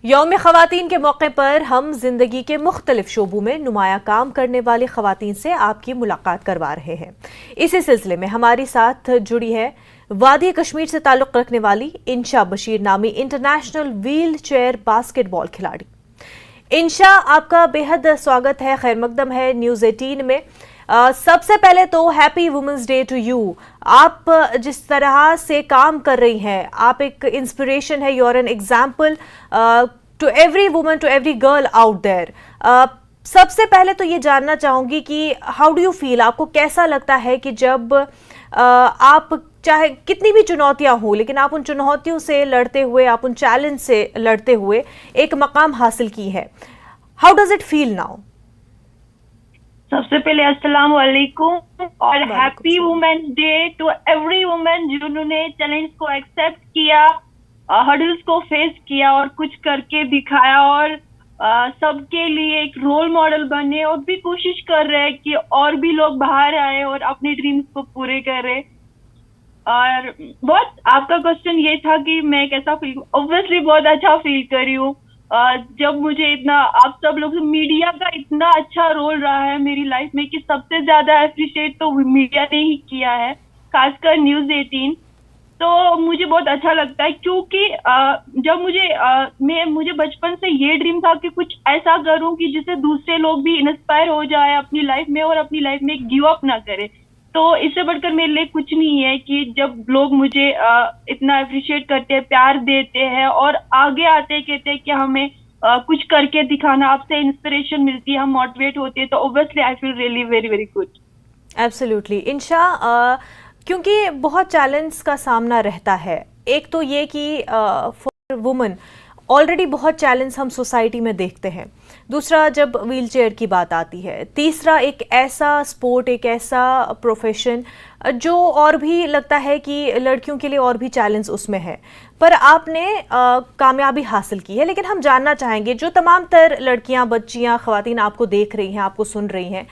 यौम ख़वातीन के मौके पर हम जिंदगी के मुख्तलिफ शोबों में नुमाया काम करने वाली ख़वातीन से आपकी मुलाकात करवा रहे हैं। इसी सिलसिले में हमारे साथ जुड़ी है वादी कश्मीर से ताल्लुक़ रखने वाली इंशा बशीर नामी इंटरनेशनल व्हील चेयर बास्केटबॉल खिलाड़ी। इंशा, आपका बेहद स्वागत है, खैर मकदम है न्यूज़ 18 में। सबसे पहले तो happy women's day to you. आप जिस तरह से काम कर रही हैं, आप एक इंस्पिरेशन है, you are an example to every woman, to every girl out there. सबसे पहले तो ये जानना चाहूंगी कि हाउ डू यू फील, आपको कैसा लगता है कि जब आप चाहे कितनी भी चुनौतियां हो, लेकिन आप उन चुनौतियों से लड़ते हुए, आप उन चैलेंज से लड़ते हुए एक मकाम हासिल की है। How does it feel now? सबसे पहले अस्सलाम वालेकुम और happy women's day to every women जिन्होंने चैलेंज को एक्सेप्ट किया, हर्डल्स को फेस किया और कुछ करके दिखाया और सबके लिए एक रोल मॉडल बने और भी कोशिश कर रहे हैं कि और भी लोग बाहर आए और अपने ड्रीम्स को पूरे करें। और बहुत आपका क्वेश्चन ये था कि मैं कैसा फील, ऑब्वियसली बहुत अच्छा फील कर रही हूँ। जब मुझे इतना, आप सब लोग, मीडिया का इतना अच्छा रोल रहा है मेरी लाइफ में कि सबसे ज्यादा अप्रिशिएट तो मीडिया ने ही किया है, खासकर न्यूज़ 18। तो मुझे बहुत अच्छा लगता है क्योंकि जब मुझे बचपन से ये ड्रीम था कि कुछ ऐसा करूं कि जिससे दूसरे लोग भी इंस्पायर हो जाए अपनी लाइफ में और अपनी लाइफ में गिव अप ना करे। तो इससे बढ़कर मेरे लिए कुछ नहीं है कि जब लोग मुझे इतना अप्रिशिएट करते हैं, प्यार देते हैं और आगे आते कहते हैं कि हमें कुछ करके दिखाना, आपसे इंस्पिरेशन मिलती है, हम मोटिवेट होते हैं, तो obviously I feel really very very good. Absolutely इंशा, क्योंकि बहुत चैलेंज का सामना रहता है। एक तो ये कि फॉर वुमेन ऑलरेडी बहुत चैलेंज हम सोसाइटी में देखते हैं, दूसरा जब व्हील चेयर की बात आती है, तीसरा एक ऐसा स्पोर्ट, एक ऐसा प्रोफेशन जो और भी लगता है कि लड़कियों के लिए और भी चैलेंज उसमें है, पर आपने कामयाबी हासिल की है। लेकिन हम जानना चाहेंगे, जो तमाम तर लड़कियां, बच्चियां, ख़वातीन आपको देख रही हैं, आपको सुन रही हैं,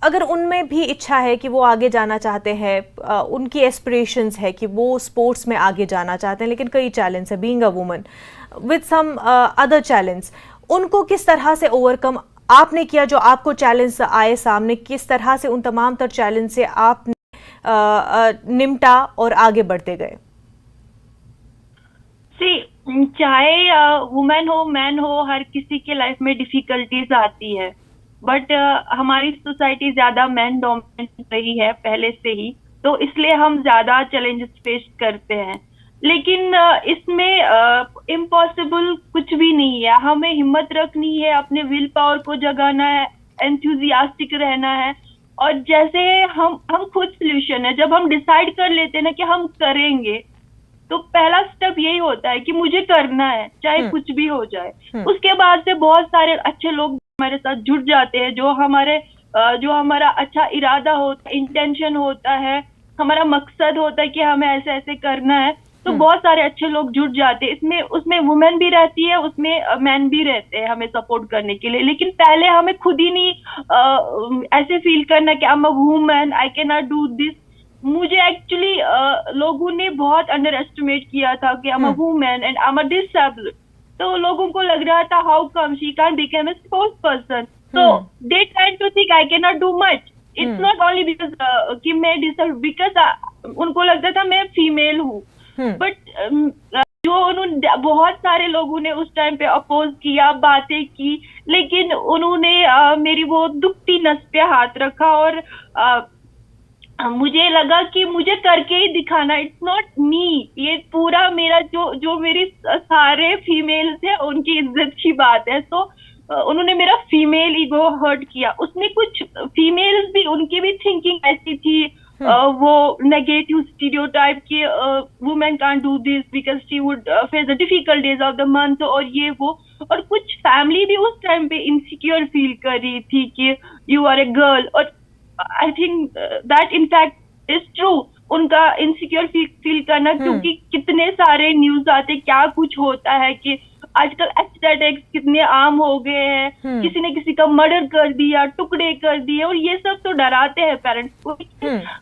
अगर उनमें भी इच्छा है कि वो आगे जाना चाहते हैं, उनकी एस्पिरेशंस है कि वो स्पोर्ट्स में आगे जाना चाहते हैं, लेकिन कई चैलेंज है being a woman with some other challenge, उनको किस तरह से ओवरकम आपने किया? जो आपको चैलेंज आए सामने, किस तरह से उन तमाम तर चैलेंज से आपने निमटा और आगे बढ़ते गए? चाहे वुमेन हो, मैन हो, हर किसी के लाइफ में डिफिकल्टीज आती है, बट हमारी सोसाइटी ज्यादा मैन डोमिनेट रही है पहले से ही, तो इसलिए हम ज्यादा चैलेंजेस फेस करते हैं। लेकिन इसमें इम्पॉसिबल कुछ भी नहीं है, हमें हिम्मत रखनी है, अपने विल पावर को जगाना है, एंथुजियास्टिक रहना है और जैसे हम खुद सोल्यूशन है। जब हम डिसाइड कर लेते हैं ना कि हम करेंगे, तो पहला स्टेप यही होता है कि मुझे करना है, चाहे कुछ भी हो जाए। उसके बाद से बहुत सारे अच्छे लोग हमारे साथ जुड़ जाते हैं, जो हमारा अच्छा इरादा होता है, इंटेंशन होता है, हमारा मकसद होता है कि हमें ऐसे ऐसे करना है, तो बहुत सारे अच्छे लोग जुड़ जाते हैं। उसमें वुमेन भी रहती है, उसमें मैन भी रहते हैं हमें सपोर्ट करने के लिए। लेकिन पहले हमें खुद ही नहीं ऐसे फील करना कि I am a woman, I can not do this. मुझे एक्चुअली लोगों ने बहुत अंडर एस्टिमेट किया था कि I am a woman and I am a disabled. तो लोगों को लग रहा था how come she can become a sports person, so they tried to think I can not do much. It's not only because कि मैं disabled, because उनको लगता था मैं फीमेल हूँ। बट जो उन्होंने, बहुत सारे लोगों ने उस टाइम पे अपोज किया, बातें की, लेकिन उन्होंने मेरी वो दुखती नस पे हाथ रखा और मुझे लगा कि मुझे करके ही दिखाना, इट्स नॉट मी, ये पूरा मेरा जो मेरी सारे फीमेल्स है उनकी इज्जत की बात है। तो उन्होंने मेरा फीमेल ईगो हर्ट किया। उसमें कुछ फीमेल्स भी, उनकी भी थिंकिंग ऐसी थी, वो नेगेटिव स्टीरियोटाइप की, women can't do this because she would face the difficult days of the month और ये वो। और कुछ फैमिली भी उस टाइम पे इनसिक्योर फील कर रही थी कि यू आर ए गर्ल। और I think that in fact is true, उनका इनसिक्योर फील करना, क्योंकि कितने सारे न्यूज आते, क्या कुछ होता है कि आजकल एस्थेटिक्स कितने आम हो गए हैं, किसी ने किसी का मर्डर कर दिया, टुकड़े कर दिए, और ये सब तो डराते हैं पेरेंट्स को।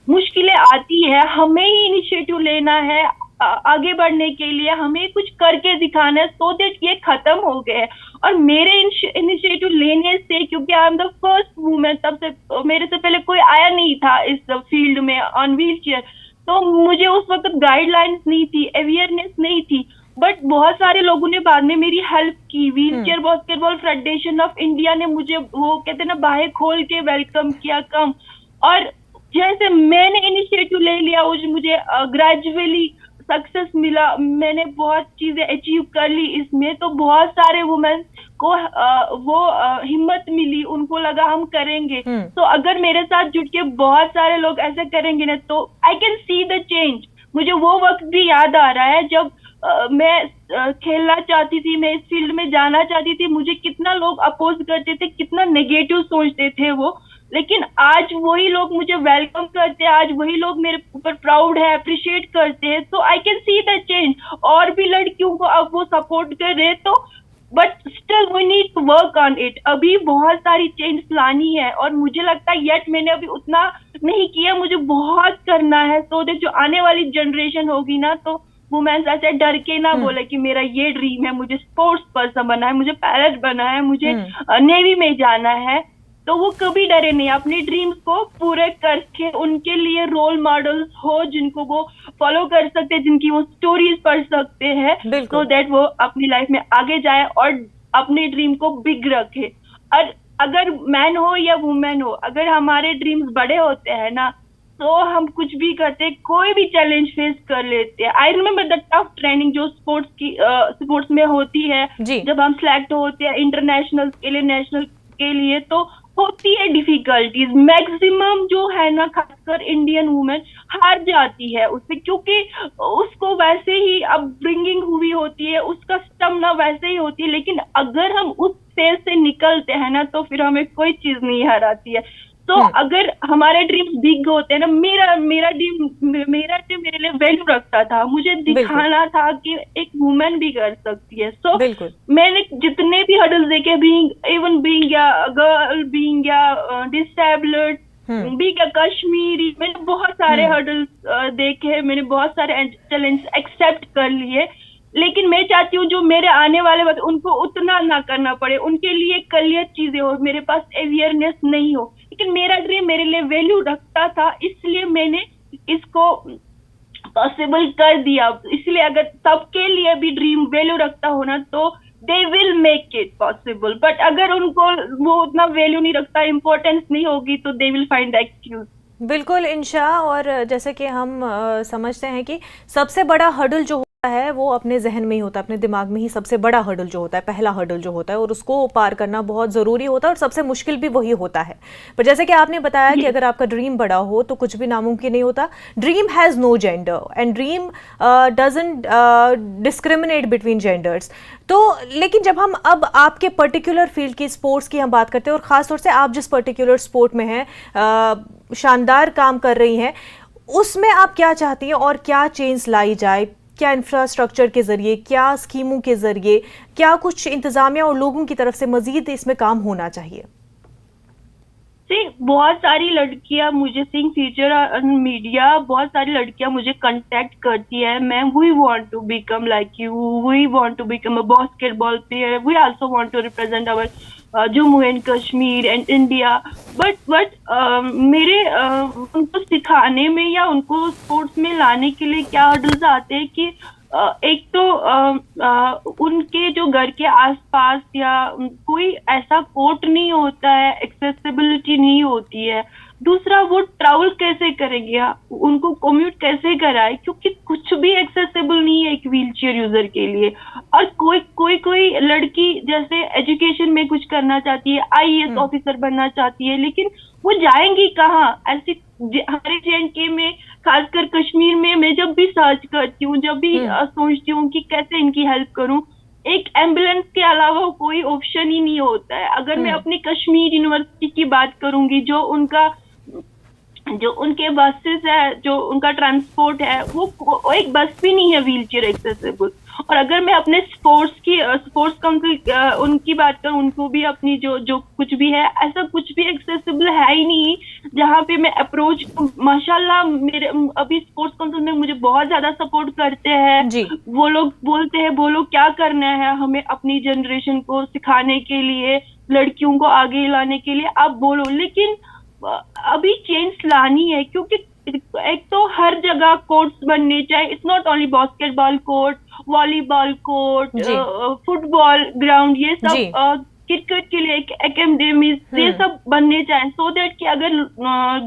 मुश्किलें आती है, हमें ही इनिशिएटिव लेना है, आगे बढ़ने के लिए हमें कुछ करके दिखाना है, सो दैट ये खत्म हो गए। और मेरे इनिशिएटिव लेने से, क्योंकि I am the first women, तब से मेरे से पहले कोई आया नहीं था इस फील्ड में ऑन व्हील चेयर, तो मुझे उस वक्त गाइडलाइंस नहीं थी, अवेयरनेस नहीं थी। बट बहुत सारे लोगों ने बाद में मेरी हेल्प की। Wheel chair basketball federation of India ने मुझे, वो कहते हैं ना, बाहें खोल के वेलकम किया, कम। और जैसे मैंने इनिशिएटिव ले लिया, मुझे ग्रेजुअली सक्सेस मिला, मैंने बहुत चीजें अचीव कर ली इसमें, तो बहुत सारे वुमेन को वो हिम्मत मिली, उनको लगा हम करेंगे। तो अगर मेरे साथ जुट के बहुत सारे लोग ऐसे करेंगे ना, तो I can see the change. मुझे वो वक्त भी याद आ रहा है जब मैं खेलना चाहती थी, मैं इस फील्ड में जाना चाहती थी, मुझे कितना लोग अपोज करते थे, कितना नेगेटिव सोचते थे वो। लेकिन आज वही लोग मुझे वेलकम करते हैं, आज वही लोग मेरे ऊपर प्राउड है, अप्रिशिएट करते हैं। तो I can see the change. और भी लड़कियों को अब वो सपोर्ट कर रहे, तो but still we need to work on it. अभी बहुत सारी चेंज लानी है, और मुझे लगता है येट मैंने अभी उतना नहीं किया, मुझे बहुत करना है। सो दैट जो आने वाली जनरेशन होगी ना, तो वुमेन्स ऐसे डर के ना बोले कि मेरा ये ड्रीम है, मुझे स्पोर्ट्स पर्सन बनना है, मुझे पायलट बनना है, मुझे नेवी में जाना है, तो वो कभी डरे नहीं, अपने ड्रीम्स को पूरे करके उनके लिए रोल मॉडल्स हो जिनको वो फॉलो कर सकते हैं, जिनकी वो स्टोरीज पढ़ सकते हैं, सो दैट वो अपनी लाइफ में आगे जाए और अपने ड्रीम को बिग रखे। और अगर मैन हो या वुमेन हो, अगर हमारे ड्रीम्स बड़े होते हैं ना, तो हम कुछ भी करते, कोई भी चैलेंज फेस कर लेते हैं। I remember the tough training जो स्पोर्ट्स में होती है, जब हम सिलेक्ट होते हैं इंटरनेशनल के लिए, नेशनल के लिए, तो होती है डिफिकल्टीज। मैक्सिमम जो है ना, खासकर इंडियन वुमेन हार जाती है उससे, क्योंकि उसको वैसे ही अपब्रिंगिंग हुई होती है, उसका स्टैमिना वैसे ही होती है। लेकिन अगर हम उस फेज से निकलते हैं ना, तो फिर हमें कोई चीज नहीं हराती है। तो अगर हमारे ड्रीम्स बिग होते हैं ना, मेरा ड्रीम मेरे लिए वैल्यू रखता था, मुझे दिखाना था कि एक वुमेन भी कर सकती है। सो मैंने जितने भी हडल्स देखे, बीइंग या गर्ल, बीइंग या डिसेबल्ड, बीइंग या कश्मीरी, मैंने बहुत सारे हडल्स देखे, मैंने बहुत सारे चैलेंज एक्सेप्ट कर लिए। लेकिन मैं चाहती हूँ जो मेरे आने वाले वक्त उनको उतना ना करना पड़े, उनके लिए क्लियर चीजें हो, मेरे पास अवेयरनेस नहीं हो। लेकिन मेरा ड्रीम मेरे लिए वैल्यू रखता था, इसलिए मैंने इसको पॉसिबल कर दिया। इसलिए अगर सबके लिए भी ड्रीम वैल्यू रखता हो ना, तो they will make it possible. But अगर उनको वो उतना वैल्यू नहीं रखता, इम्पोर्टेंस नहीं होगी, तो they will find the excuse. बिल्कुल इंशा, और जैसे कि हम समझते हैं कि सबसे बड़ा हर्डल जो है वो अपने जहन में ही होता है, अपने दिमाग में ही सबसे बड़ा हर्डल जो होता है, पहला हर्डल जो होता है, और उसको पार करना बहुत ज़रूरी होता है, और सबसे मुश्किल भी वही होता है। पर जैसे कि आपने बताया कि अगर आपका ड्रीम बड़ा हो तो कुछ भी नामुमकिन नहीं होता। Dream has no gender and dream doesn't discriminate between genders. तो लेकिन जब हम अब आपके पर्टिकुलर फील्ड की, स्पोर्ट्स की हम बात करते हैं, और ख़ासतौर से आप जिस पर्टिकुलर स्पोर्ट में हैं, शानदार काम कर रही हैं, उसमें आप क्या चाहती हैं और क्या चेंज लाई जाए? क्या इंफ्रास्ट्रक्चर के ज़रिए, क्या स्कीमों के ज़रिए, क्या कुछ इंतज़ामिया और लोगों की तरफ से मज़ीद इसमें काम होना चाहिए? बहुत सारी लड़कियां मुझे, सिंग फ्यूचर मीडिया, बहुत सारी लड़कियां मुझे कांटेक्ट करती है, ma'am we want to become like you, we want to become a basketball player, we also want to represent our Jammu and Kashmir and India. But मेरे उनको सिखाने में या उनको स्पोर्ट्स में लाने के लिए क्या हर्डल्स आते हैं कि एक तो उनके जो घर के आसपास या कोई ऐसा कोर्ट नहीं होता है, एक्सेसिबिलिटी नहीं होती है। दूसरा, वो ट्रैवल कैसे करेंगे, उनको कम्यूट कैसे कराए, क्योंकि कुछ भी एक्सेसिबल नहीं है एक व्हीलचेयर यूजर के लिए। और कोई लड़की जैसे एजुकेशन में कुछ करना चाहती है, आईएएस ऑफिसर बनना चाहती है, लेकिन वो जाएंगी कहाँ? ऐसी हमारे JNK में, खासकर कश्मीर में, मैं जब भी सर्च करती हूँ, जब भी सोचती हूँ कि कैसे इनकी हेल्प करूँ, एक एम्बुलेंस के अलावा कोई ऑप्शन ही नहीं होता है। अगर मैं अपनी कश्मीर यूनिवर्सिटी की बात करूंगी, जो उनके बसेस है, जो उनका ट्रांसपोर्ट है, वो एक बस भी नहीं है व्हीलचेयर एक्सेसिबल। और अगर मैं अपने स्पोर्ट्स काउंसिल उनकी बात करूं, उनको भी अपनी जो जो कुछ भी है, ऐसा कुछ भी एक्सेसिबल है ही नहीं जहाँ पे मैं अप्रोच, माशाल्लाह मेरे अभी स्पोर्ट्स काउंसिल में मुझे बहुत ज्यादा सपोर्ट करते हैं। जी। वो लोग बोलते हैं बोलो क्या करना है हमें अपनी जनरेशन को सिखाने के लिए, लड़कियों को आगे लाने के लिए, आप बोलो। लेकिन अभी चेंज लानी है, क्योंकि एक तो हर जगह कोर्ट्स बनने चाहिए। It's not only basketball court, volleyball court, जी। फुटबॉल ग्राउंड, ये जी। सब क्रिकेट के लिए एकेडमीज, ये सब बनने चाहिए, सो दैट कि अगर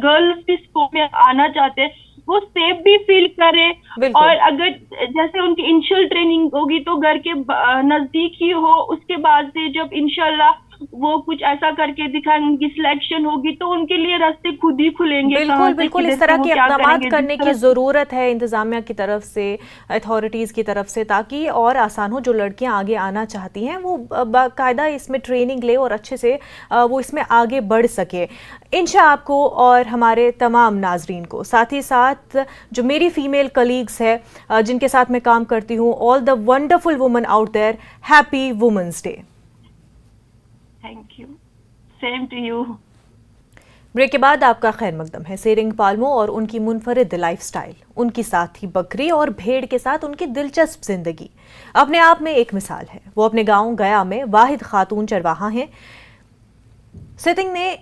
गर्ल्स भी स्पोर्ट में आना चाहते हैं वो सेफ भी फील करे। बिल्कुल। और अगर जैसे उनकी इनिशियल ट्रेनिंग होगी तो घर के नजदीक ही हो, उसके बाद से जब इंशाल्लाह वो कुछ ऐसा करके दिखाएंगे, उनकी सिलेक्शन होगी तो उनके लिए रास्ते खुद ही खुलेंगे। बिल्कुल कहाँ से बिल्कुल, किधर इस से तरह वो के क्या इक़दामात करेंगे, करने जिस की तरह से। ज़रूरत है इंतज़ामिया की तरफ से, अथॉरिटीज़ की तरफ से, ताकि और आसान हो। जो लड़कियां आगे आना चाहती हैं वो बाकायदा इसमें ट्रेनिंग ले और अच्छे से वो इसमें आगे बढ़ सके। इंशा, आपको और हमारे तमाम नाजरीन को, साथ ही साथ जो मेरी फ़ीमेल कलीग्स है जिनके साथ मैं काम करती हूँ, all the wonderful women out there, happy women's day. Thank you, same to you. Break के बाद आपका खैर मकदम है। सेरिंग पाल्मो और उनकी मुनफरिद लाइफस्टाइल, उनकी साथी बकरी और भेड़ के साथ उनकी दिलचस्प जिंदगी अपने आप में एक मिसाल है। वो अपने गांव गया में वाहिद खातून चरवाहा हैं। सेरिंग ने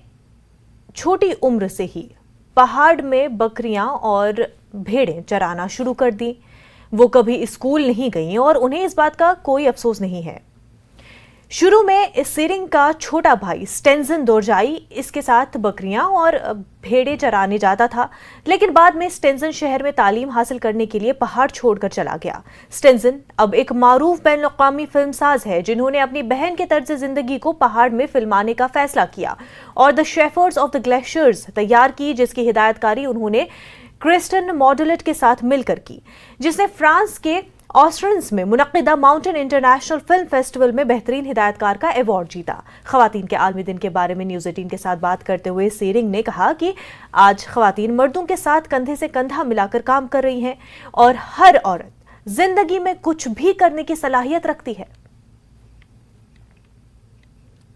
छोटी उम्र से ही पहाड़ में बकरियां और भेड़ें चराना शुरू कर दी। वो कभी स्कूल नहीं गई और उन्हें इस बात का कोई अफसोस नहीं है। शुरू में इस सेरिंग का छोटा भाई स्टेंजन दोरजाई इसके साथ बकरियां और भेड़ें चराने जाता था, लेकिन बाद में स्टेंजन शहर में तालीम हासिल करने के लिए पहाड़ छोड़कर चला गया। स्टेंजन अब एक मारूफ बैनुल-अक़वामी फिल्मसाज है जिन्होंने अपनी बहन के तर्ज जिंदगी को पहाड़ में फिल्माने का फैसला किया और the shepherd's of the glaciers तैयार की, जिसकी हिदायतकारी उन्होंने क्रिस्टन मॉडुलेट के साथ मिलकर की, जिसने फ्रांस के ऑस्ट्रेंस में मुनक़िदा माउंटेन इंटरनेशनल फिल्म फेस्टिवल में बेहतरीन हिदायतकार का अवार्ड जीता। ख़वातीन के आलमी दिन के बारे में न्यूज़ 18 के साथ बात करते हुए सेरिंग ने कहा कि आज ख़वातीन मर्दों के साथ कंधे से कंधा मिलाकर काम कर रही हैं और हर औरत जिंदगी में कुछ भी करने की सलाहियत रखती है।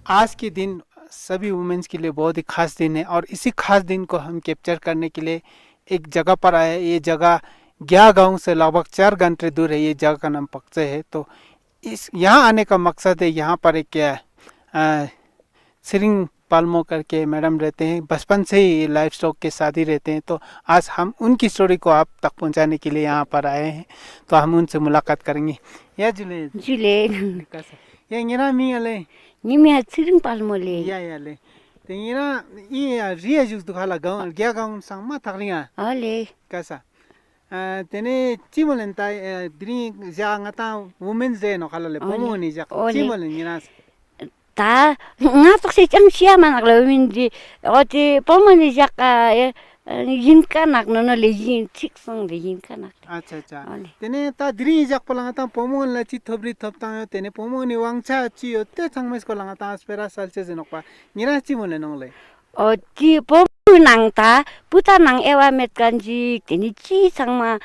आज के दिन सभी वुमेन्स के लिए बहुत ही खास दिन है और इसी खास दिन को हम कैप्चर करने के लिए एक जगह पर आए। ये जगह गया गांव से लगभग 4 घंटे दूर है। ये जगह का नाम पक्से है। तो इस यहाँ आने का मकसद है, यहाँ पर एक सेरिंग पाल्मो करके मैडम रहते हैं, बचपन से ही लाइफ स्टॉक के साथ ही रहते हैं। तो आज हम उनकी स्टोरी को आप तक पहुँचाने के लिए यहाँ पर आए हैं, तो हम उनसे मुलाकात करेंगे। या जुले ये ngira mi ale ni mi Sering Palmo le ya ya le te ngira ये रिया जुस दुखाला गांव गया गांव सांगमा थागरिया ale कैसा तेने चिमोलेंता द्री जांगाता वुमेन्स डे नो खाला ले पोमोनी जा चिमोलें ngira ta nga tok si chang sia manak lo min di oti pomoni jaka yin kanak no no le yin tik song le yin kanak अच्छा अच्छा तेने ता द्री जाक पलंगा ता पोमोन ला ची थबरी थपता तेने पोमोनी वांगचा ची ते थांगमेस को लंगा ता स्पेरा सालचे जनोपा ngira चिमोले नोले oti pomunang ta putanang ewa met kanji teni chi sangma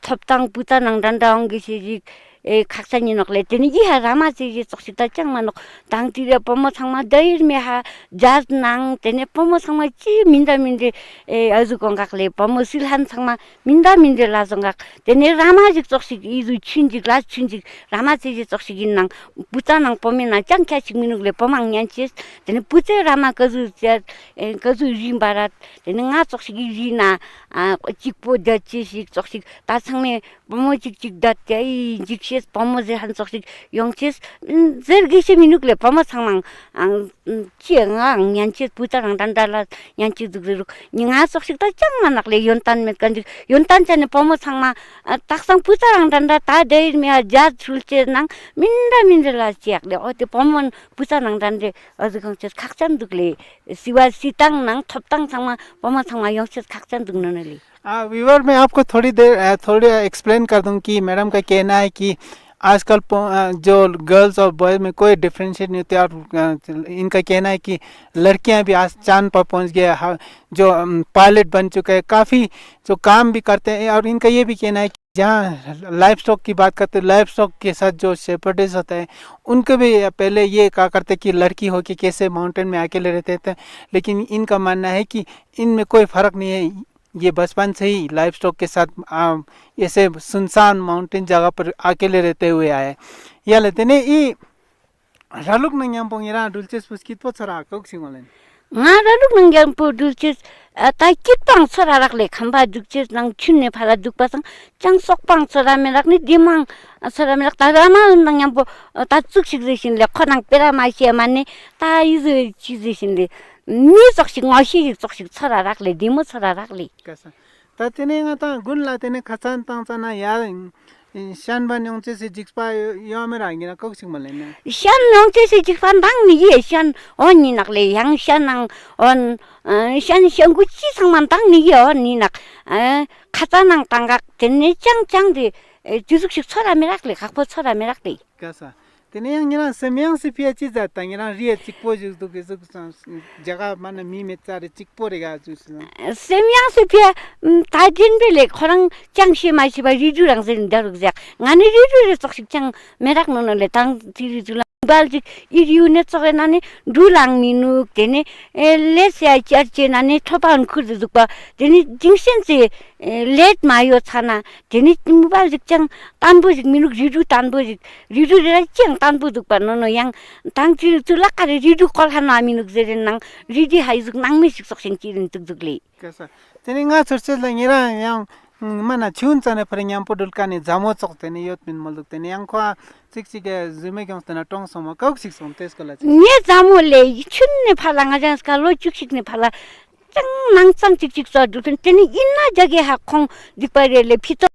thoptang putanang dandang gi si ए खाक्सानी नकले तेनी जी रामा जी चक्सिता चंगमा नक तांग तिरे पमो थांगमा दैर मे हा जाज नांग तेने पमो थांगमा ची मिन्दा मिन्де ए अजु कंगाकले पमो सिलहान थांगमा मिन्दा मिन्де लाजंगाक तेने रामा जी चक्सि इजु छिनजि ग्लास छिनजि रामा जी चक्सि गिननांग पुतानांग पमेना चंख्या छिमिनुगले पमांग न्यानचिस तेने पुचे रामा कजु कजु जिमबारात तेने nga चक्सि गिना चिकपो दचिसि चक्सि ता थांगमे पमो चिक दत त्याइ जिक pomoze han soxik yongches zergise minukle pama sangmang ang chianga nyanches putarang dandala nyanches dugru ninga soxik ta changmanakle yontan met kanji yontan chane pomo sangma taksang putarang danda ta deir me jaz chulche nang minda mindela chiakle ote pomon putarang dande azgangches khakchan dugle siwa sitang nang thoptang sangma poma sangma yongches khakchan dugnonali viewer मैं आपको थोड़ी explain कर दूं कि madam का कहना है कि आजकल जो गर्ल्स और बॉयज़ में कोई डिफरेंशिएट नहीं होता और इनका कहना है कि लड़कियां भी आज चांद पर पहुंच गए, जो पायलट बन चुके हैं, काफ़ी जो काम भी करते हैं और इनका ये भी कहना है जहाँ लाइफ स्टॉक की बात करते हैं, लाइफ स्टॉक के साथ जो शेपर्डेज होते हैं उनको भी पहले ये कहा करते कि लड़की हो कि कैसे माउंटेन में अकेले रहते थे, लेकिन इनका मानना है कि इनमें कोई फ़र्क नहीं है, ये बचपन से ही लाइफ स्टॉक के साथ ऐसे सुनसान माउंटेन जगह पर अकेले रहते हुए आए। या लेते ने ई रलुक नंग्याम पोंगिरा डुलचेस पुस्कित पो छरा cock सिंगोलेन Raluk nang yang po dulces ta kitpang sorarak le khamba dulces nang chunne phala dukpasang chang sokpang soramerak ni dimang soramerak ta rama nang yang po ta tsuksik zishin le khonang pera ma sia manne ta izu chizishin le ni soksik ngoshi soksik sorarak le dimu sorarak le कैसा तातेने ngata gun लातेने खसान तांचाना यार शानबान योंचे से जिक्सपा यो में रांगिना cock सिंगोलेन shan nong che se jikpan dang ni ye shan on ni nak le yang shan nang on shan shan gu chi sang man dang ni ye on ni nak khata nang tangak tenne chang chang de jusuk sik chora merak le khakpo chora merak le कैसा तेने यांगिना semyang se pia chi जाता यांगिना रिए चिकपो जुस तो केसु जगह माने मी में चारे चिकपो रेगा जुस semyang se pia ta din be le khorang chang shi mai shi ba ri ju rang zen dar jak ngani ri ju re sok sik chang merak no le tang ti ri ju balji iriu ne tsore nani dulang minuk tene le sia charche nani thopan khur du ba tene jingsen se let mayo chana tene mobile jik chang tanbu jik minuk ridu tanbu jik ridu re chang tanbu du pa no yang tang chi tu la ka ridu kol hana minuk zeren nang ridi hai juk nang mi sik sok sing chi rin tuk juk le कैसा तेने nga churches la ngira yang mana chun chane पर yang podul kane jamo chok tene yot min molduk tene yang kha chik chik zume kyong tena tong som kauk sik som tes kola nye zamu le chunne phala nga jang ska lo chuk sik ne phala chang nang chang chik chik so du tene inna jage ha khong dipare le phito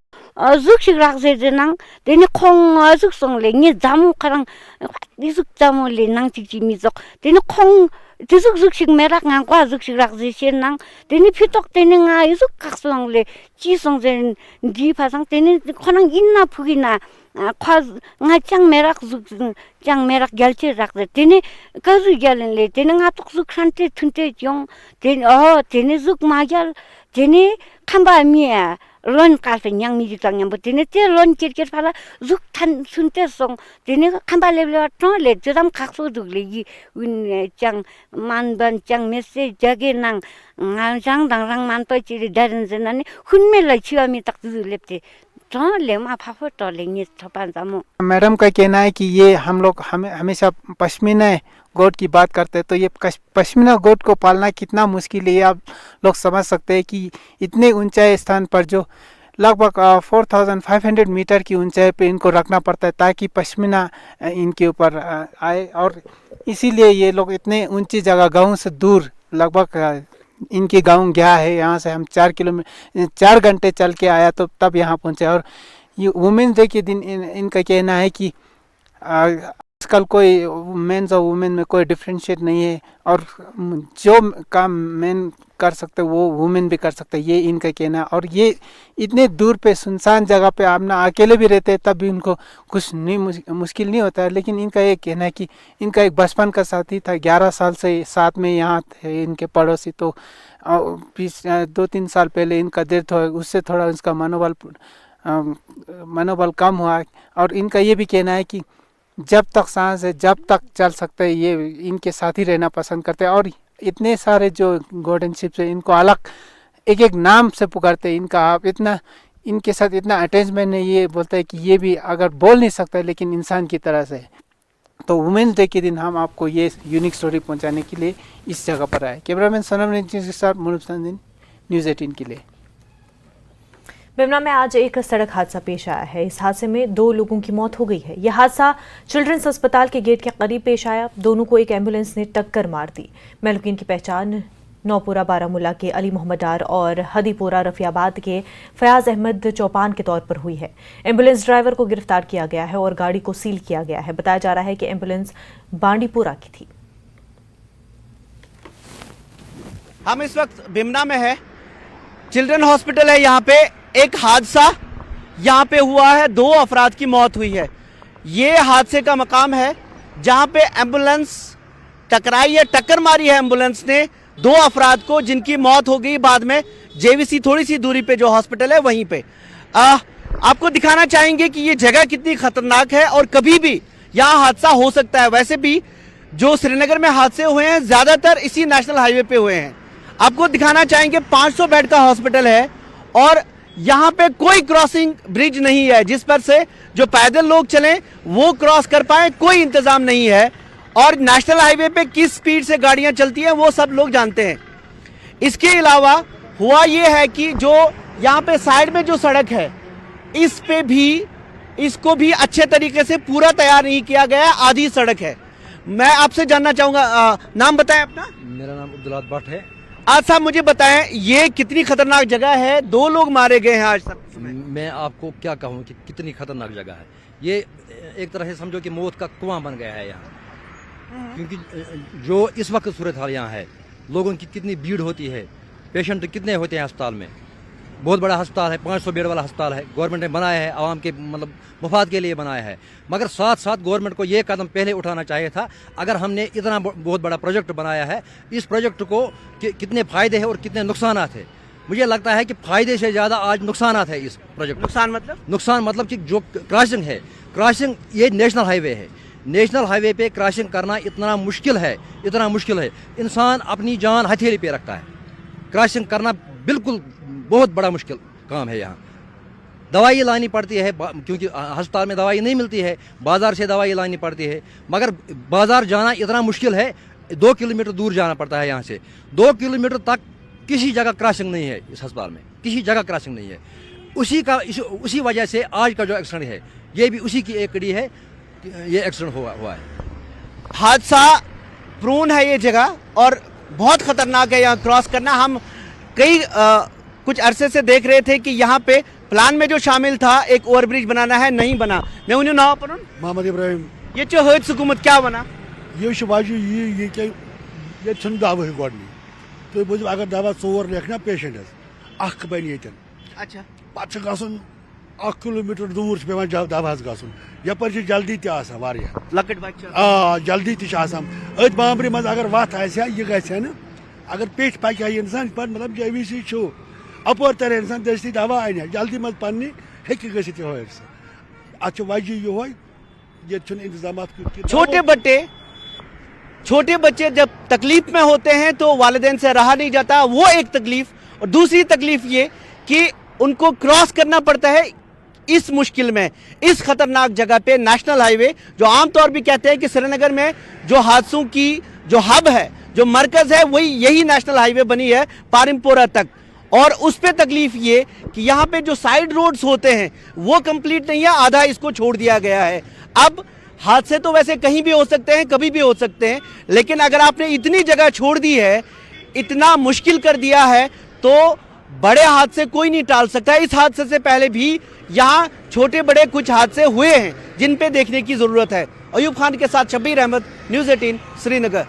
zuk sik rak je nang tene khong zuk song le nye zamu kharang zuk zamu le nang chik chi mi jok tene khong zuk zuk sik merak ngang kwa zuk sik rak je sen nang tene phitok tene nga zuk khak song le chi song jen di phasang tene khonang inna phugina kwa nga chang merak zuk chang merak gyalche rak de tene kazu gyalen le tene nga tok zuk khante thunte jong tene tene zuk ma gyal tene khamba mi ron ka fe nyang mi jang nyam tene te ron kirkir phala zuk than sunte song tene khamba le le to le jam khak su duk le gi un chang man ban chang message jage nang nga jang dang rang man pa chi darin zenani hunme la chiwa mi tak du lepte madam का कहना है कि ये हम लोग हमेशा पश्मीना गोट की बात करते हैं, तो ये पश्मीना गोट को पालना कितना मुश्किल है आप लोग समझ सकते हैं कि इतने ऊंचाई स्थान पर जो लगभग 4500 मीटर की ऊंचाई पे इनको रखना पड़ता है ताकि पश्मीना इनके ऊपर आए, और इसीलिए ये लोग इतने ऊंची जगह गाँव से दूर लगभग इनके गांव गया है, यहाँ से हम 4 घंटे चल के आया तो तब यहाँ पहुँचे। और ये वुमेन्स डे के दिन इनका कहना है कि आजकल कोई मेंस और वुमेन में कोई डिफ्रेंशिएट नहीं है, और जो काम मेन कर सकते वो वुमेन भी कर सकते, ये इनका कहना है। और ये इतने दूर पे सुनसान जगह पे आप ना अकेले भी रहते हैं तब भी उनको कुछ नहीं मुश्किल नहीं होता है, लेकिन इनका ये कहना है कि इनका एक बचपन का साथी था, 11 साल से साथ में यहाँ थे इनके पड़ोसी, तो 2-3 साल पहले इनका डेथ हुआ, उससे थोड़ा इसका मनोबल कम हुआ। और इनका ये भी कहना है कि जब तक सांस है, जब तक चल सकते हैं, ये इनके साथ ही रहना पसंद करते हैं। और इतने सारे जो गोल्डन शिप्स है इनको अलग एक एक नाम से पुकारते हैं, इनका आप इतना इनके साथ इतना अटैचमेंट है, ये बोलता है कि ये भी अगर बोल नहीं सकता लेकिन इंसान की तरह से। तो वुमेन्स डे के दिन हम आपको ये यूनिक स्टोरी पहुंचाने के लिए इस जगह पर आए। कैमरामैन सनम रंजन के साथ मुनुब संदीन, न्यूज़ 18 के लिए। बिमना में आज एक सड़क हादसा पेश आया है। इस हादसे में 2 लोगों की मौत हो गई है। यह हादसा चिल्ड्रंस अस्पताल के गेट के करीब पेश आया। दोनों को एक एम्बुलेंस ने टक्कर मार दी। महलुकीन की पहचान नौपुरा बारामूला के अली मोहम्मद डार और हदीपुरा रफियाबाद के फयाज अहमद चौपान के तौर पर हुई है। एम्बुलेंस ड्राइवर को गिरफ्तार किया गया है और गाड़ी को सील किया गया है। बताया जा रहा है कि एम्बुलेंस बांडीपुरा की थी। हम इस वक्त बिमना में है, चिल्ड्रन हॉस्पिटल है। यहाँ पे एक हादसा यहाँ पे हुआ है, 2 अफराद की मौत हुई है। ये हादसे का मकाम है जहाँ पे एम्बुलेंस टकराई है, टक्कर मारी है एम्बुलेंस ने 2 अफराद को, जिनकी मौत हो गई बाद में जेवीसी थोड़ी सी दूरी पे जो हॉस्पिटल है वहीं पे। आपको दिखाना चाहेंगे कि ये जगह कितनी खतरनाक है और कभी भी यहाँ हादसा हो सकता है। वैसे भी जो श्रीनगर में हादसे हुए हैं ज्यादातर इसी नेशनल हाईवे पे हुए हैं। आपको दिखाना चाहेंगे 500 बेड का हॉस्पिटल है और यहाँ पे कोई क्रॉसिंग ब्रिज नहीं है जिस पर से जो पैदल लोग चलें वो क्रॉस कर पाए, कोई इंतजाम नहीं है। और नेशनल हाईवे पे किस स्पीड से गाड़ियां चलती हैं वो सब लोग जानते हैं। इसके अलावा हुआ ये है कि जो यहाँ पे साइड में जो सड़क है इस पे भी इसको भी अच्छे तरीके से पूरा तैयार नहीं किया गया, आधी सड़क है। मैं आपसे जानना चाहूंगा, नाम बताएं अपना। मेरा नाम अब्दुल्लाह भट्ट है। आज साहब मुझे बताएं ये कितनी खतरनाक जगह है, 2 लोग मारे गए हैं आज तक। मैं आपको क्या कहूँ कि कितनी खतरनाक जगह है ये। एक तरह से समझो कि मौत का कुआं बन गया है यहाँ, क्योंकि जो इस वक्त सूरत हाल यहाँ है, लोगों की कितनी भीड़ होती है, पेशेंट कितने होते हैं अस्पताल में। बहुत बड़ा अस्पताल है, 500 बेड वाला अस्पताल है, गवर्नमेंट ने बनाया है, आवाम के मतलब मुफाद के लिए बनाया है। मगर साथ साथ गवर्नमेंट को ये कदम पहले उठाना चाहिए था। अगर हमने इतना बहुत बड़ा प्रोजेक्ट बनाया है, इस प्रोजेक्ट को कितने फ़ायदे हैं और कितने नुकसान हैं। मुझे लगता है कि फ़ायदे से ज़्यादा आज नुकसान है इस प्रोजेक्ट। नुकसान मतलब कि जो क्रॉसिंग है, क्रॉसिंग ये नेशनल हाईवे है, नेशनल हाईवे पे क्रॉसिंग करना इतना मुश्किल है, इतना मुश्किल है। इंसान अपनी जान हथेली पे रखता है। क्रॉसिंग करना बिल्कुल बहुत बड़ा मुश्किल काम है। यहाँ दवाई लानी पड़ती है क्योंकि अस्पताल में दवाई नहीं मिलती है, बाज़ार से दवाई लानी पड़ती है। मगर बाज़ार जाना इतना मुश्किल है, 2 किलोमीटर दूर जाना पड़ता है। यहाँ से 2 किलोमीटर तक किसी जगह क्रॉसिंग नहीं है, इस अस्पताल में किसी जगह क्रॉसिंग नहीं है। उसी वजह से आज का जो एक्सीडेंट है ये भी उसी की एक कड़ी है, ये एक्सीडेंट हुआ है। हादसा प्रोन है ये जगह और बहुत खतरनाक है यहाँ क्रॉस करना। हम कई कुछ अरसे से देख रहे थे कि यहाँ पे प्लान में जो शामिल था एक ओवरब्रिज बनाना है, नहीं बना। मैं उन्हें नाव पर मोहम्मद इब्राहिम ये जो हज हुकूमत क्या बना ये वाजू ये क्या ये छन दावा है गॉडनी तो बुझ अगर दावा 4 लेखना पेशेंट अख बन येतन अच्छा पत गसन 1 किलोमीटर दूर पे दावा गसन यपर जल्दी त वारिया लकट बच्चा जल्दी अत बामरी मज अगर वत यह गए ना अगर पेट पक इंसान पर मतलब जवीसी अपर तर इंसान दस्ती दवा अने जल्दी मज पन्नी हेक गस अत वजह ये इंतजाम। छोटे बच्चे जब तकलीफ में होते हैं तो वालिदैन से रहा नहीं जाता, वो एक तकलीफ। और दूसरी तकलीफ ये कि उनको क्रॉस करना पड़ता है इस मुश्किल में, इस खतरनाक जगह पे नेशनल हाईवे, जो आमतौर भी कहते हैं कि श्रीनगर में जो हादसों की जो हब है, जो मरकज है, वही यही नेशनल हाईवे बनी है पारिमपोरा तक। और उस पे तकलीफ ये कि यहाँ पे जो साइड रोड्स होते हैं वो कंप्लीट नहीं है, आधा इसको छोड़ दिया गया है। अब हादसे तो वैसे कहीं भी हो सकते हैं, कभी भी हो सकते हैं, लेकिन अगर आपने इतनी जगह छोड़ दी है, इतना मुश्किल कर दिया है, तो बड़े हादसे कोई नहीं टाल सकता। इस हादसे से पहले भी यहाँ छोटे बड़े कुछ हादसे हुए हैं जिन पे देखने की जरूरत है। अयूब खान के साथ Shabbir Ahmad, news 18 Srinagar.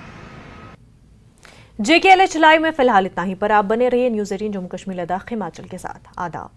JKLH live में फिलहाल इतना ही, पर आप बने रहिए न्यूज़ 18 जम्मू कश्मीर लद्दाख हिमाचल के साथ। आदाब।